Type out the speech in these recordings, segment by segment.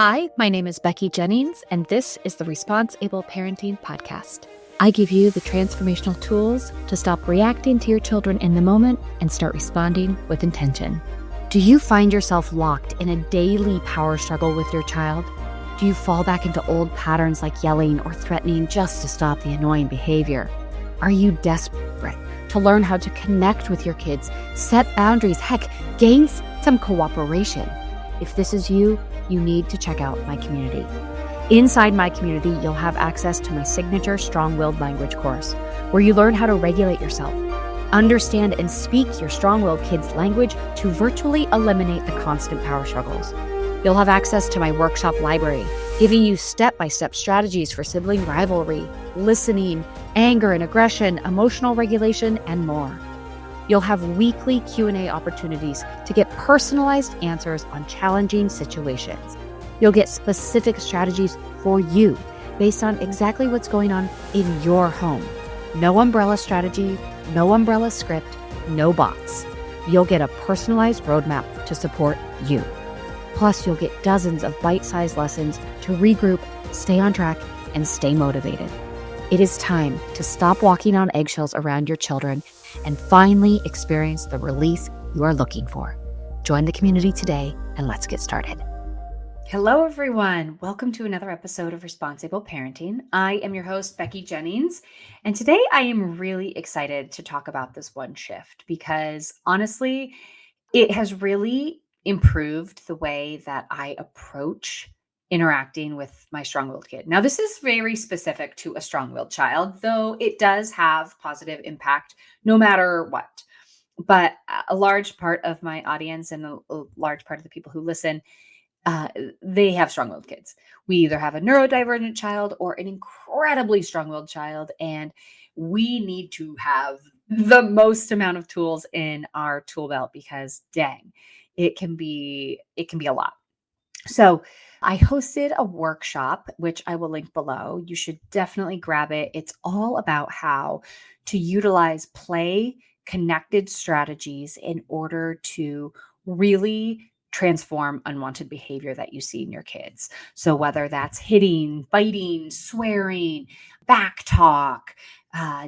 Hi, my name is Becky Jennings, and this is the Responsible Parenting Podcast. I give you the transformational tools to stop reacting to your children in the moment and start responding with intention. Do you find yourself locked in a daily power struggle with your child? Do you fall back into old patterns like yelling or threatening just to stop the annoying behavior? Are you desperate to learn how to connect with your kids, set boundaries, heck, gain some cooperation? If this is you, you need to check out my community. Inside my community, you'll have access to my signature Strong-Willed Language course, where you learn how to regulate yourself, understand and speak your strong-willed kids' language to virtually eliminate the constant power struggles. You'll have access to my workshop library, giving you step-by-step strategies for sibling rivalry, listening, anger and aggression, emotional regulation, and more. You'll have weekly Q&A opportunities to get personalized answers on challenging situations. You'll get specific strategies for you based on exactly what's going on in your home. No umbrella strategy, no umbrella script, no bots. You'll get a personalized roadmap to support you. Plus, you'll get dozens of bite-sized lessons to regroup, stay on track, and stay motivated. It is time to stop walking on eggshells around your children and finally experience the release you are looking for. Join the community today and let's get started. Hello, everyone. Welcome to another episode of Responsible Parenting. I am your host, Becky Jennings, and today I am really excited to talk about this one shift because honestly, it has really improved the way that I approach interacting with my strong-willed kid. Now, this is very specific to a strong-willed child, though it does have positive impact no matter what. But a large part of my audience and a large part of the people who listen, they have strong-willed kids. We either have a neurodivergent child or an incredibly strong-willed child, and we need to have the most amount of tools in our tool belt because dang, it can be a lot. So I hosted a workshop, which I will link below. You should definitely grab it. It's all about how to utilize play connected strategies in order to really transform unwanted behavior that you see in your kids. So whether that's hitting, biting, swearing, back talk,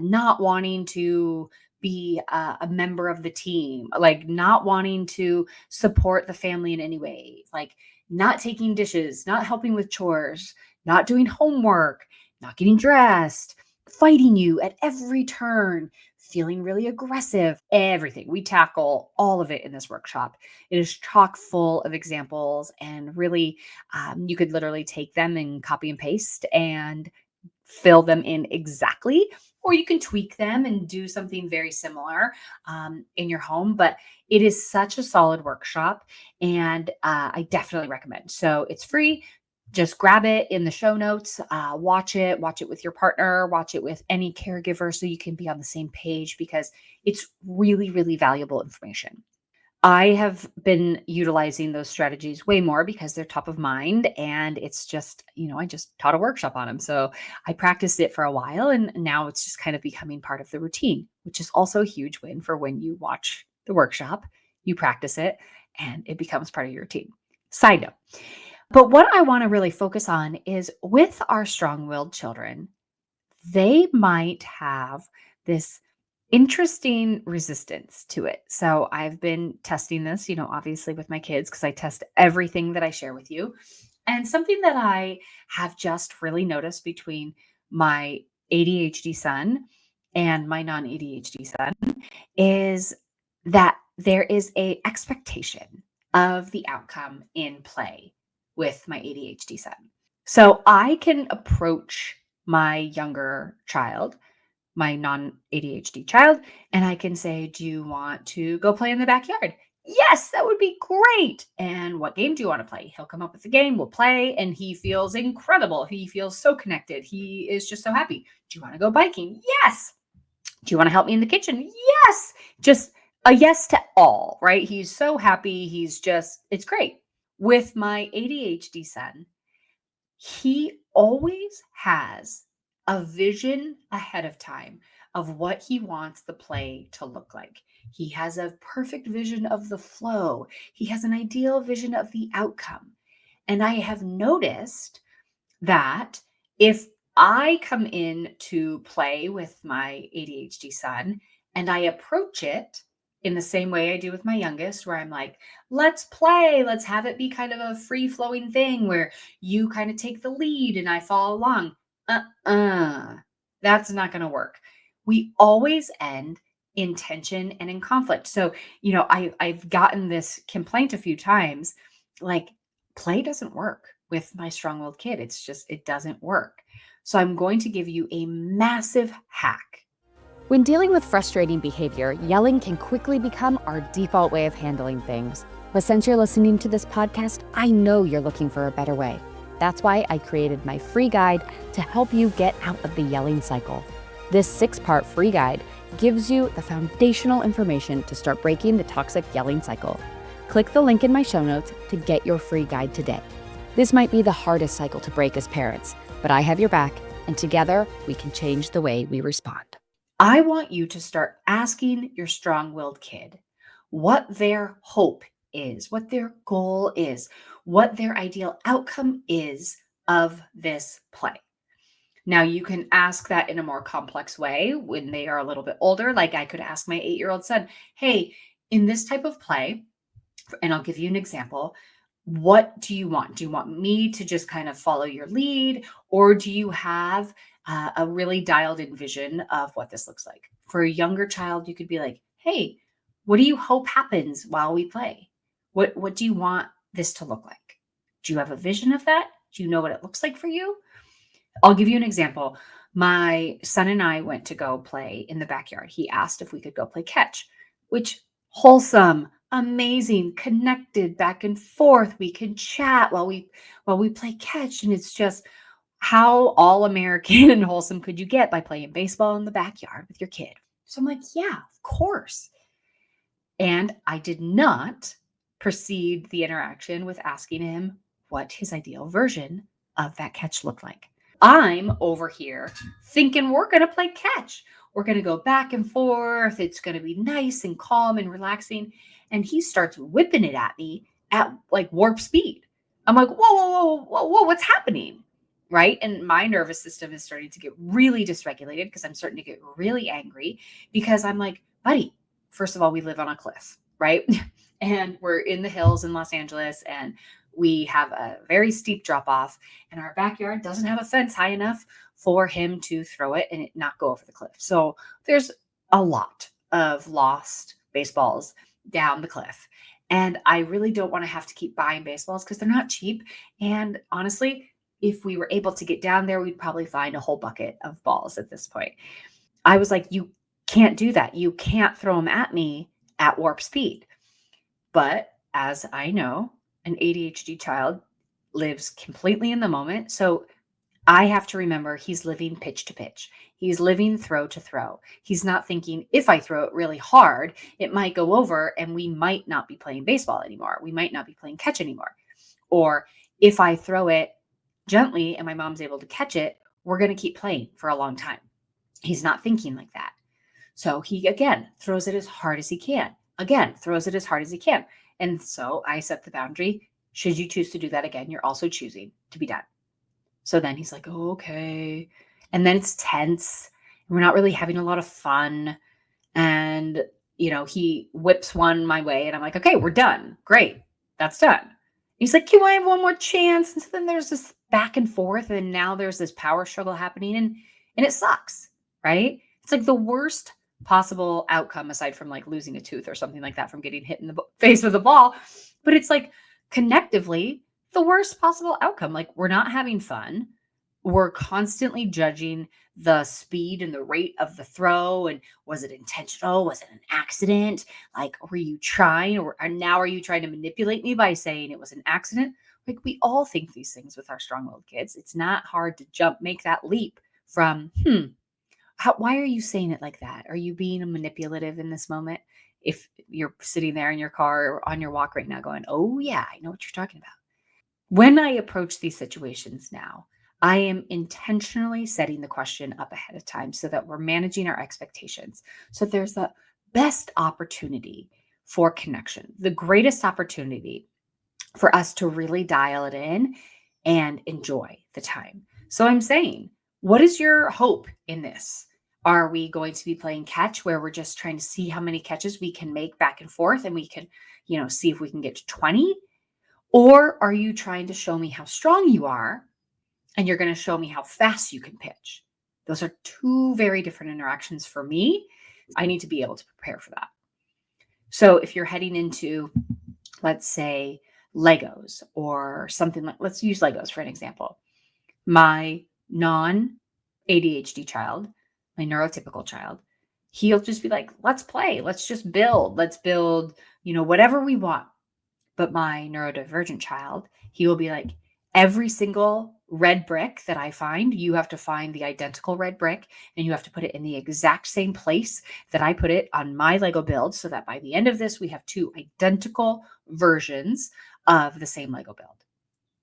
not wanting to be a member of the team, like not wanting to support the family in any way, like not taking dishes, not helping with chores, not doing homework, not getting dressed, fighting you at every turn, feeling really aggressive, everything. We tackle all of it in this workshop. It is chock full of examples and really, you could literally take them and copy and paste and fill them in exactly, or you can tweak them and do something very similar in your home. But it is such a solid workshop, and I definitely recommend. So it's free. Just grab it in the show notes, watch it with your partner, watch it with any caregiver so you can be on the same page because it's really, really valuable information. I have been utilizing those strategies way more because they're top of mind and it's just, I just taught a workshop on them. So I practiced it for a while and now it's just kind of becoming part of the routine, which is also a huge win for when you watch the workshop, you practice it and it becomes part of your routine. Side note. But what I want to really focus on is with our strong-willed children, they might have this interesting resistance to it. So I've been testing this, obviously with my kids, because I test everything that I share with you. And something that I have just really noticed between my ADHD son and my non-ADHD son is that there is a expectation of the outcome in play with my ADHD son. So I can approach my younger child, my non-ADHD child, and I can say, do you want to go play in the backyard? Yes, that would be great. And what game do you want to play? He'll come up with a game, we'll play, and he feels incredible. He feels so connected. He is just so happy. Do you want to go biking? Yes. Do you want to help me in the kitchen? Yes. Just a yes to all, right? He's so happy. It's great. With my ADHD son, he always has a vision ahead of time of what he wants the play to look like. He has a perfect vision of the flow. He has an ideal vision of the outcome. And I have noticed that if I come in to play with my ADHD son and I approach it in the same way I do with my youngest, where I'm like, let's play, let's have it be kind of a free flowing thing where you kind of take the lead and I follow along. Uh-uh, that's not going to work. We always end in tension and in conflict. So, I've gotten this complaint a few times, like, play doesn't work with my strong-willed kid. It doesn't work. So I'm going to give you a massive hack. When dealing with frustrating behavior, yelling can quickly become our default way of handling things. But since you're listening to this podcast, I know you're looking for a better way. That's why I created my free guide to help you get out of the yelling cycle. This 6-part free guide gives you the foundational information to start breaking the toxic yelling cycle. Click the link in my show notes to get your free guide today. This might be the hardest cycle to break as parents, but I have your back, and together we can change the way we respond. I want you to start asking your strong-willed kid what their hope is, what their goal is, what their ideal outcome is of this play. Now, you can ask that in a more complex way when they are a little bit older. Like, I could ask my 8-year-old son, hey, in this type of play, and I'll give you an example. What do you want? Do you want me to just kind of follow your lead? Or do you have a really dialed in vision of what this looks like? For a younger child, you could be like, hey, what do you hope happens while we play? What do you want this to look like? Do you have a vision of that? Do you know what it looks like for you? I'll give you an example. My son and I went to go play in the backyard. He asked if we could go play catch, which wholesome, amazing, connected back and forth. We can chat while we play catch. And it's just how all American and wholesome could you get by playing baseball in the backyard with your kid? So I'm like, yeah, of course. And I did not proceed the interaction with asking him what his ideal version of that catch looked like. I'm over here thinking we're going to play catch. We're going to go back and forth. It's going to be nice and calm and relaxing. And he starts whipping it at me at like warp speed. I'm like, whoa, whoa, whoa, whoa, whoa, what's happening? Right. And my nervous system is starting to get really dysregulated because I'm starting to get really angry because I'm like, buddy, first of all, we live on a cliff, right? And we're in the hills in Los Angeles and we have a very steep drop off and our backyard doesn't have a fence high enough for him to throw it and it not go over the cliff. So there's a lot of lost baseballs down the cliff. And I really don't want to have to keep buying baseballs because they're not cheap. And honestly, if we were able to get down there, we'd probably find a whole bucket of balls at this point. I was like, you can't do that. You can't throw them at me at warp speed. But as I know, an ADHD child lives completely in the moment. So I have to remember he's living pitch to pitch. He's living throw to throw. He's not thinking if I throw it really hard, it might go over and we might not be playing baseball anymore. We might not be playing catch anymore. Or if I throw it gently and my mom's able to catch it, we're going to keep playing for a long time. He's not thinking like that. So he, again, throws it as hard as he can. Again, throws it as hard as he can. And so I set the boundary. Should you choose to do that again, you're also choosing to be done. So then he's like, oh, okay. And then it's tense. And we're not really having a lot of fun. And, he whips one my way. And I'm like, okay, we're done. Great. That's done. He's like, can I have one more chance? And so then there's this back and forth. And now there's this power struggle happening. And it sucks, right? It's like the worst possible outcome aside from like losing a tooth or something like that from getting hit in the face with a ball. But it's like connectively the worst possible outcome. Like we're not having fun. We're constantly judging the speed and the rate of the throw. And was it intentional? Was it an accident? Like, were you trying or now are you trying to manipulate me by saying it was an accident? Like we all think these things with our strong-willed kids. It's not hard to make that leap from, why are you saying it like that? Are you being manipulative in this moment? If you're sitting there in your car or on your walk right now going, oh yeah, I know what you're talking about. When I approach these situations now, I am intentionally setting the question up ahead of time so that we're managing our expectations. So there's the best opportunity for connection, the greatest opportunity for us to really dial it in and enjoy the time. So I'm saying, what is your hope in this? Are we going to be playing catch where we're just trying to see how many catches we can make back and forth and we can, see if we can get to 20? Or are you trying to show me how strong you are and you're going to show me how fast you can pitch? Those are two very different interactions for me. I need to be able to prepare for that. So if you're heading into, let's say, Legos or something like, let's use Legos for an example. My non-ADHD child, my neurotypical child, he'll just be like, let's play, let's just build, whatever we want. But my neurodivergent child, he will be like, every single red brick that I find, you have to find the identical red brick and you have to put it in the exact same place that I put it on my Lego build so that by the end of this, we have two identical versions of the same Lego build.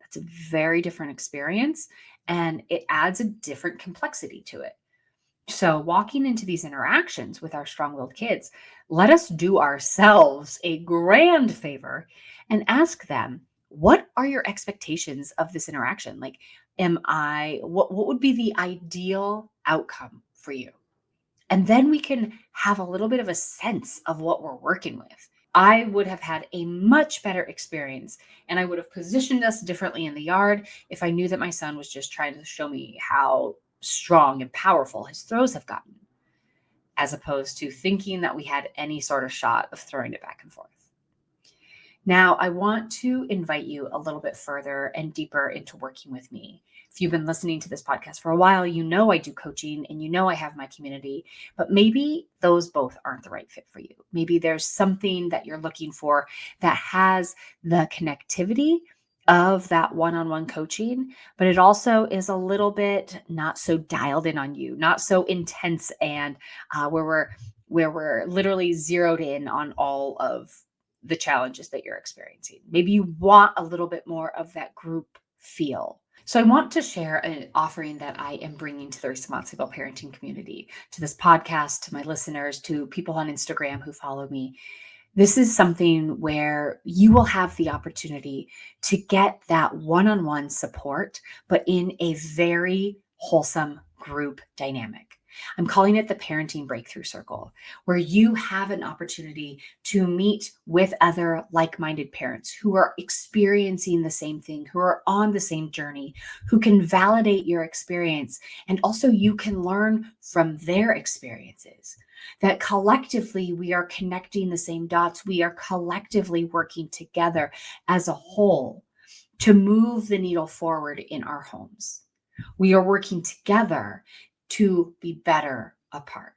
That's a very different experience and it adds a different complexity to it. So walking into these interactions with our strong-willed kids, let us do ourselves a grand favor and ask them, what are your expectations of this interaction? Like, what would be the ideal outcome for you? And then we can have a little bit of a sense of what we're working with. I would have had a much better experience and I would have positioned us differently in the yard if I knew that my son was just trying to show me how strong and powerful his throws have gotten, as opposed to thinking that we had any sort of shot of throwing it back and forth. Now, I want to invite you a little bit further and deeper into working with me. If you've been listening to this podcast for a while, you know I do coaching and I have my community, but maybe those both aren't the right fit for you. Maybe there's something that you're looking for that has the connectivity of that one-on-one coaching, but it also is a little bit not so dialed in on you, not so intense and where we're literally zeroed in on all of the challenges that you're experiencing. Maybe you want a little bit more of that group feel. So I want to share an offering that I am bringing to the Responsible Parenting community, to this podcast, to my listeners, to people on Instagram who follow me. This is something where you will have the opportunity to get that one-on-one support, but in a very wholesome group dynamic. I'm calling it the Parenting Breakthrough Circle, where you have an opportunity to meet with other like-minded parents who are experiencing the same thing, who are on the same journey, who can validate your experience. And also you can learn from their experiences. That collectively we are connecting the same dots. We are collectively working together as a whole to move the needle forward in our homes. We are working together to be better apart.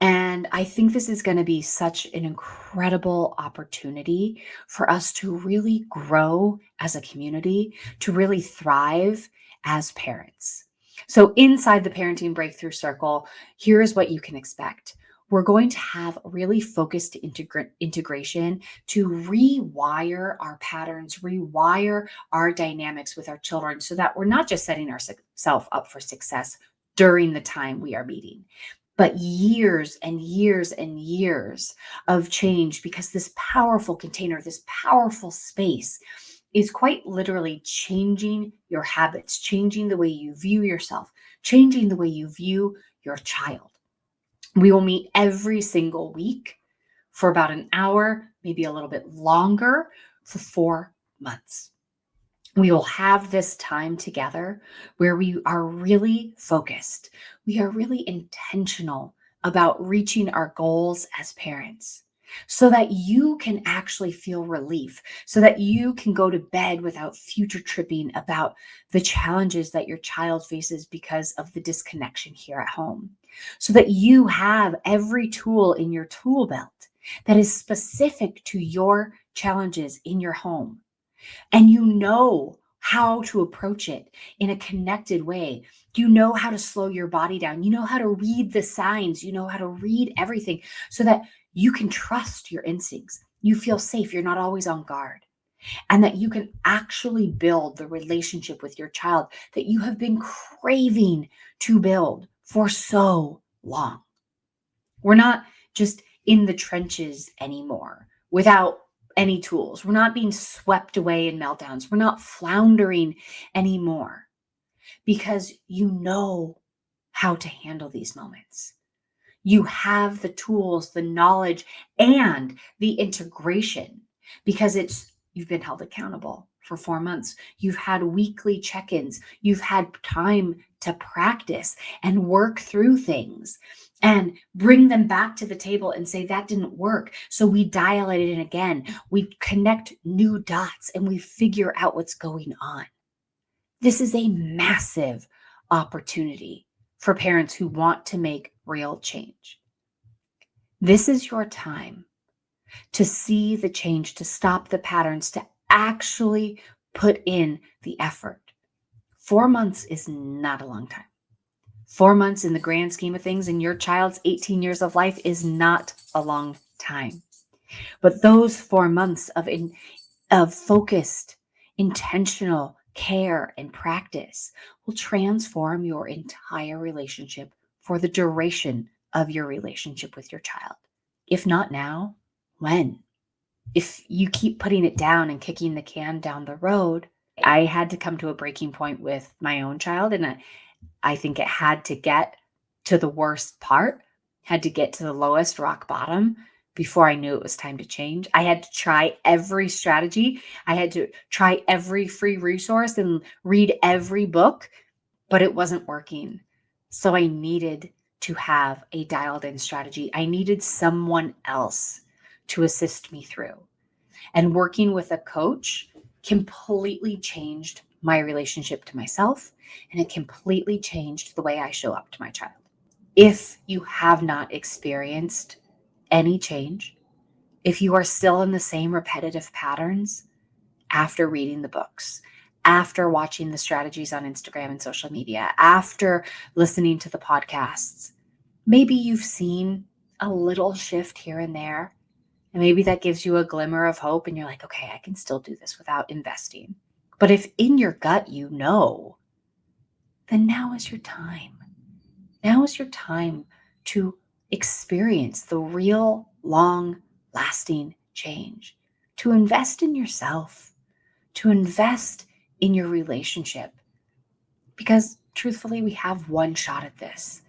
And I think this is going to be such an incredible opportunity for us to really grow as a community, to really thrive as parents. So inside the Parenting Breakthrough Circle, here's what you can expect. We're going to have really focused integration to rewire our patterns, rewire our dynamics with our children so that we're not just setting ourselves up for success during the time we are meeting, but years and years and years of change, because this powerful container, this powerful space is quite literally changing your habits, changing the way you view yourself, changing the way you view your child. We will meet every single week for about an hour, maybe a little bit longer, for 4 months. We will have this time together where we are really focused. We are really intentional about reaching our goals as parents so that you can actually feel relief, so that you can go to bed without future tripping about the challenges that your child faces because of the disconnection here at home, so that you have every tool in your tool belt that is specific to your challenges in your home. And you know how to approach it in a connected way. You know how to slow your body down. You know how to read the signs. You know how to read everything so that you can trust your instincts. You feel safe. You're not always on guard. And that you can actually build the relationship with your child that you have been craving to build for so long. We're not just in the trenches anymore without any tools. We're not being swept away in meltdowns. We're not floundering anymore because you know how to handle these moments. You have the tools, the knowledge, and the integration because you've been held accountable for 4 months. You've had weekly check-ins. You've had time to practice and work through things and bring them back to the table and say, that didn't work. So we dial it in again. We connect new dots and we figure out what's going on. This is a massive opportunity for parents who want to make real change. This is your time to see the change, to stop the patterns, to actually put in the effort. 4 months is not a long time. 4 months in the grand scheme of things in your child's 18 years of life is not a long time. But those 4 months of focused, intentional care and practice will transform your entire relationship for the duration of your relationship with your child. If not now, when? If you keep putting it down and kicking the can down the road, I had to come to a breaking point with my own child, and I think it had to get to the worst part, had to get to the lowest rock bottom before I knew it was time to change. I had to try every strategy. I had to try every free resource and read every book, but it wasn't working. So I needed to have a dialed in strategy. I needed someone else to assist me through. And working with a coach completely changed my relationship to myself, and it completely changed the way I show up to my child. If you have not experienced any change, if you are still in the same repetitive patterns after reading the books, after watching the strategies on Instagram and social media, after listening to the podcasts, maybe you've seen a little shift here and there, and maybe that gives you a glimmer of hope and you're like, okay, I can still do this without investing. But if in your gut you know, then now is your time. Now is your time to experience the real, long-lasting change, to invest in yourself, to invest in your relationship. Because truthfully, we have one shot at this.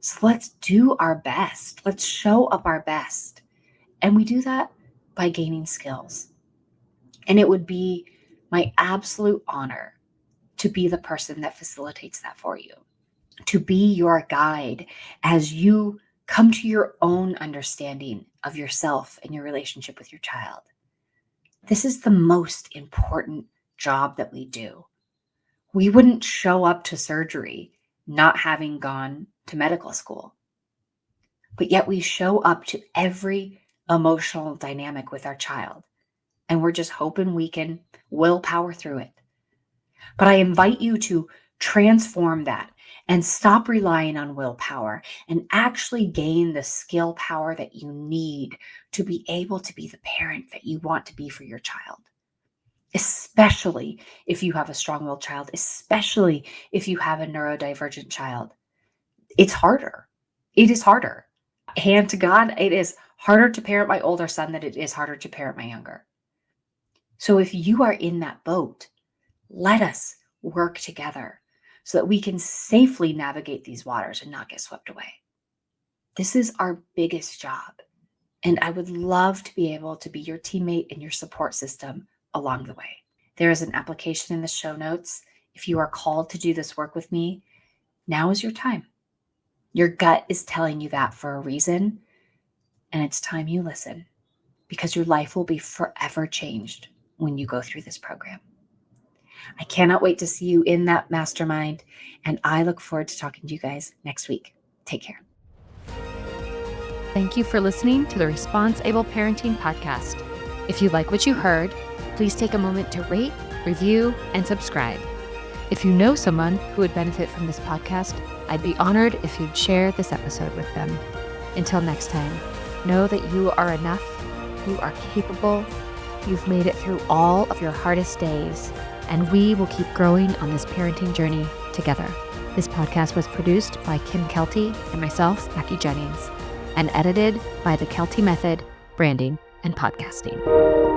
So let's do our best. Let's show up our best. And we do that by gaining skills. And it would be my absolute honor to be the person that facilitates that for you, to be your guide as you come to your own understanding of yourself and your relationship with your child. This is the most important job that we do. We wouldn't show up to surgery not having gone to medical school, but yet we show up to every emotional dynamic with our child, and we're just hoping we can willpower through it. But I invite you to transform that and stop relying on willpower and actually gain the skill power that you need to be able to be the parent that you want to be for your child. Especially if you have a strong-willed child, especially if you have a neurodivergent child. It's harder. It is harder. Hand to God, it is harder to parent my older son than it is harder to parent my younger. So if you are in that boat, let us work together so that we can safely navigate these waters and not get swept away. This is our biggest job. And I would love to be able to be your teammate and your support system along the way. There is an application in the show notes. If you are called to do this work with me, now is your time. Your gut is telling you that for a reason, and it's time you listen, because your life will be forever changed when you go through this program. I cannot wait to see you in that mastermind, and I look forward to talking to you guys next week. Take care. Thank you for listening to the Response Able Parenting Podcast. If you like what you heard, please take a moment to rate, review, and subscribe. If you know someone who would benefit from this podcast, I'd be honored if you'd share this episode with them. Until next time, know that you are enough, you are capable, you've made it through all of your hardest days, and we will keep growing on this parenting journey together. This podcast was produced by Kim Kelty and myself, Mackie Jennings, and edited by the Kelty Method, Branding and Podcasting.